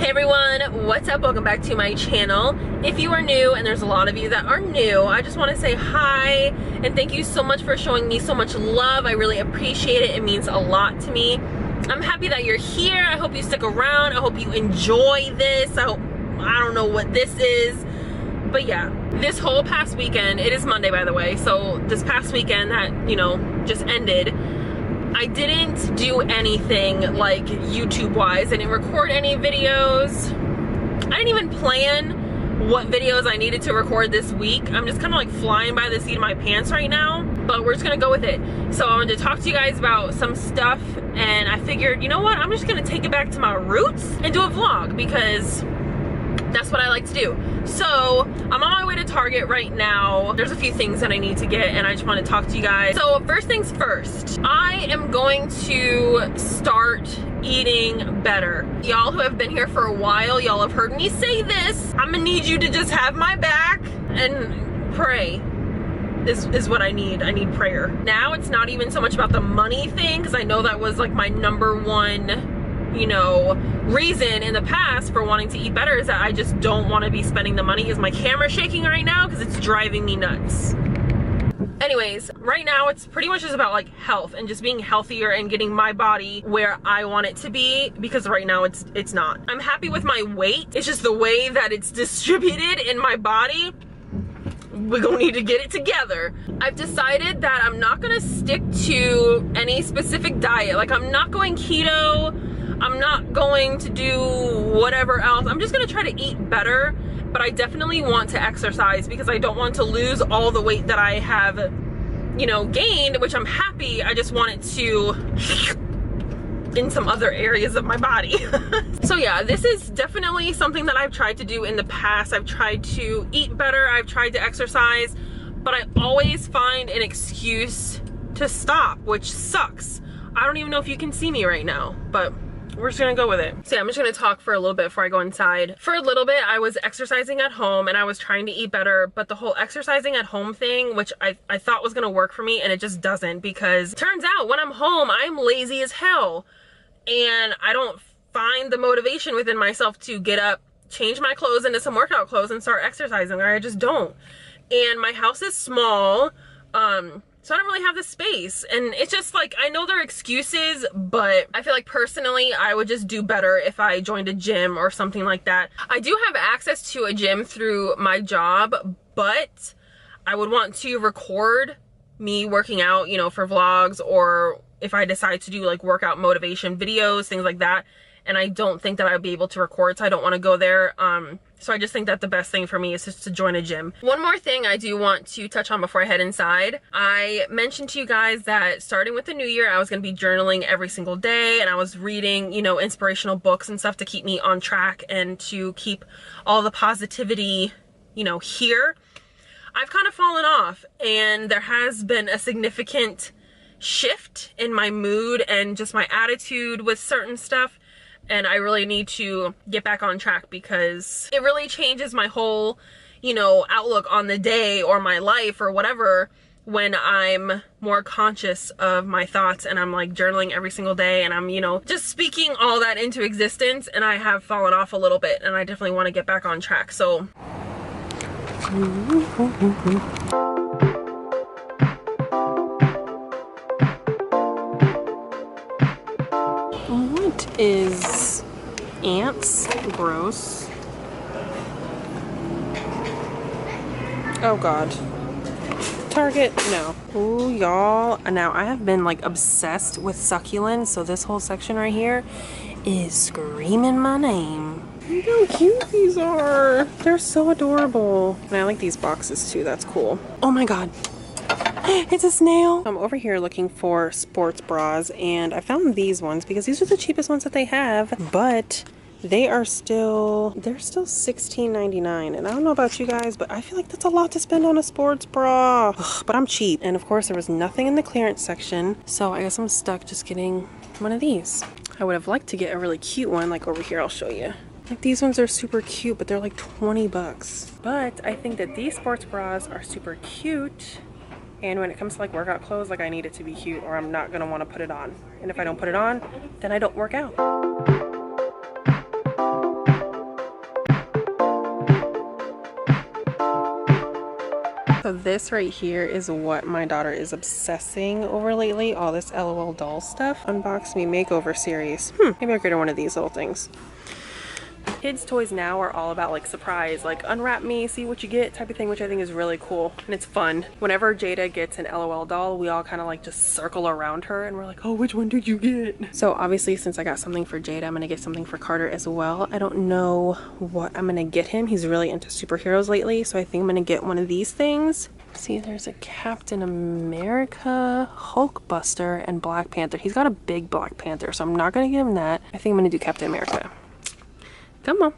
Hey everyone, what's up? Welcome back to my channel. If you are new, and there's a lot of you that are new, I just want to say hi and thank you so much for showing me so much love. I really appreciate it. It means a lot to me. I'm happy that you're here. I hope you stick around. I hope you enjoy this. I don't know what this is, but yeah, this whole past weekend, it is Monday by the way, so this past weekend that, you know, just ended, I didn't do anything like YouTube wise. I didn't record any videos. I didn't even plan what videos I needed to record this week. I'm just kind of like flying by the seat of my pants right now, but we're just gonna go with it. So I wanted to talk to you guys about some stuff, and I figured, you know what, I'm just gonna take it back to my roots and do a vlog because that's what I like to do. So I'm on my way to Target right now. There's a few things that I need to get and I just want to talk to you guys. So first things first, I am going to start eating better. Y'all who have been here for a while, y'all have heard me say this. I'm gonna need you to just have my back and pray. Is what I need. I need prayer. Now it's not even so much about the money thing, because I know that was like my number one, you know, reason in the past for wanting to eat better, is that I just don't want to be spending the money. Is my camera shaking right now? Because it's driving me nuts. Anyways, right now it's pretty much just about like health and just being healthier and getting my body where I want it to be, because right now it's not. I'm happy with my weight. It's just the way that it's distributed in my body. We're gonna need to get it together. I've decided that I'm not gonna stick to any specific diet. Like, I'm not going keto. I'm not going to do whatever else. I'm just gonna try to eat better, but I definitely want to exercise because I don't want to lose all the weight that I have, you know, gained, which I'm happy. I just want it to in some other areas of my body. So yeah, this is definitely something that I've tried to do in the past. I've tried to eat better, I've tried to exercise, but I always find an excuse to stop, which sucks. I don't even know if you can see me right now, but we're just gonna go with it. So yeah, I'm just gonna talk for a little bit before I go inside. For a little bit, I was exercising at home and I was trying to eat better, but the whole exercising at home thing, which I thought was gonna work for me, and it just doesn't, because turns out when I'm home, I'm lazy as hell. And I don't find the motivation within myself to get up, change my clothes into some workout clothes and start exercising, or I just don't. And my house is small, so I don't really have the space. And it's just like, I know they're excuses, but I feel like personally, I would just do better if I joined a gym or something like that. I do have access to a gym through my job, but I would want to record me working out, you know, for vlogs, or if I decide to do like workout motivation videos, things like that. And I don't think that I would be able to record, so I don't want to go there. So I just think that the best thing for me is just to join a gym. One more thing I do want to touch on before I head inside. I mentioned to you guys that starting with the new year, I was going to be journaling every single day, and I was reading, you know, inspirational books and stuff to keep me on track and to keep all the positivity, you know, here. I've kind of fallen off, and there has been a significant shift in my mood and just my attitude with certain stuff, and I really need to get back on track because it really changes my whole, you know, outlook on the day or my life or whatever when I'm more conscious of my thoughts and I'm like journaling every single day and I'm, you know, just speaking all that into existence. And I have fallen off a little bit, and I definitely want to get back on track. So what is ants? Gross. Oh god. Target, no. Ooh, y'all. Now I have been like obsessed with succulents, so this whole section right here is screaming my name. Look how cute these are. They're so adorable. And I like these boxes too, that's cool. Oh my god. It's a snail. I'm over here looking for sports bras, and I found these ones because these are the cheapest ones that they have, but they're still $16.99. And I don't know about you guys, but I feel like that's a lot to spend on a sports bra. Ugh, but I'm cheap. And of course there was nothing in the clearance section, so I guess I'm stuck just getting one of these. I would have liked to get a really cute one, like over here. I'll show you. Like, these ones are super cute, but they're like 20 bucks. But I think that these sports bras are super cute. And when it comes to like workout clothes, like I need it to be cute or I'm not gonna want to put it on. And if I don't put it on, then I don't work out. So this right here is what my daughter is obsessing over lately, all this LOL doll stuff. Unbox Me Makeover series. Maybe I'll get her one of these little things. Kids' toys now are all about like surprise, like unwrap me, see what you get type of thing, which I think is really cool and it's fun. Whenever Jada gets an LOL doll, we all kind of like just circle around her and we're like, oh, which one did you get? So obviously since I got something for Jada, I'm gonna get something for Carter as well. I don't know what I'm gonna get him. He's really into superheroes lately, so I think I'm gonna get one of these things. See, there's a Captain America, Hulkbuster, and Black Panther. He's got a big Black Panther, so I'm not gonna give him that. I think I'm gonna do Captain America. Come on.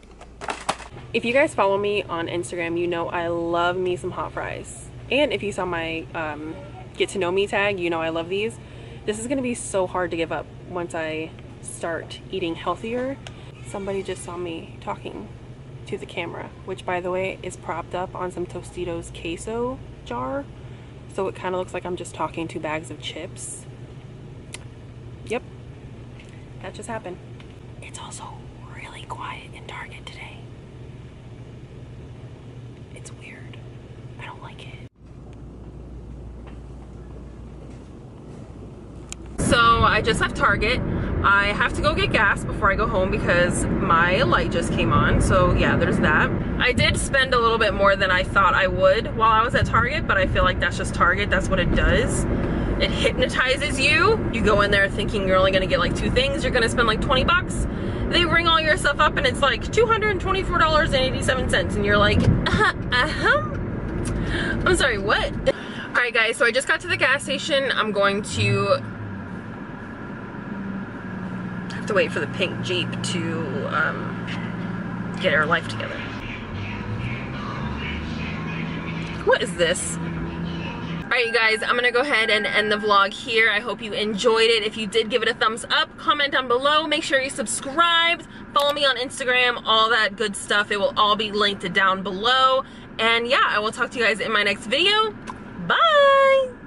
If you guys follow me on Instagram, you know I love me some hot fries. And if you saw my get to know me tag, you know I love these. This is gonna be so hard to give up once I start eating healthier. Somebody just saw me talking to the camera, which by the way is propped up on some Tostitos queso jar. So it kind of looks like I'm just talking to bags of chips. Yep, that just happened. It's also really quiet in Target today. It's weird. I don't like it. So I just left Target. I have to go get gas before I go home because my light just came on. So yeah, there's that. I did spend a little bit more than I thought I would while I was at Target, but I feel like that's just Target. That's what it does. It hypnotizes you. You go in there thinking you're only gonna get like 2 things. You're gonna spend like 20 bucks. They ring all your stuff up and it's like $224.87 and you're like, I'm sorry, what? All right guys, so I just got to the gas station. I'm going to have to wait for the pink Jeep to get her life together. What is this? Alright you guys, I'm gonna go ahead and end the vlog here. I hope you enjoyed it. If you did, give it a thumbs up, comment down below, make sure you subscribed, follow me on Instagram, all that good stuff. It will all be linked down below. And yeah, I will talk to you guys in my next video. Bye!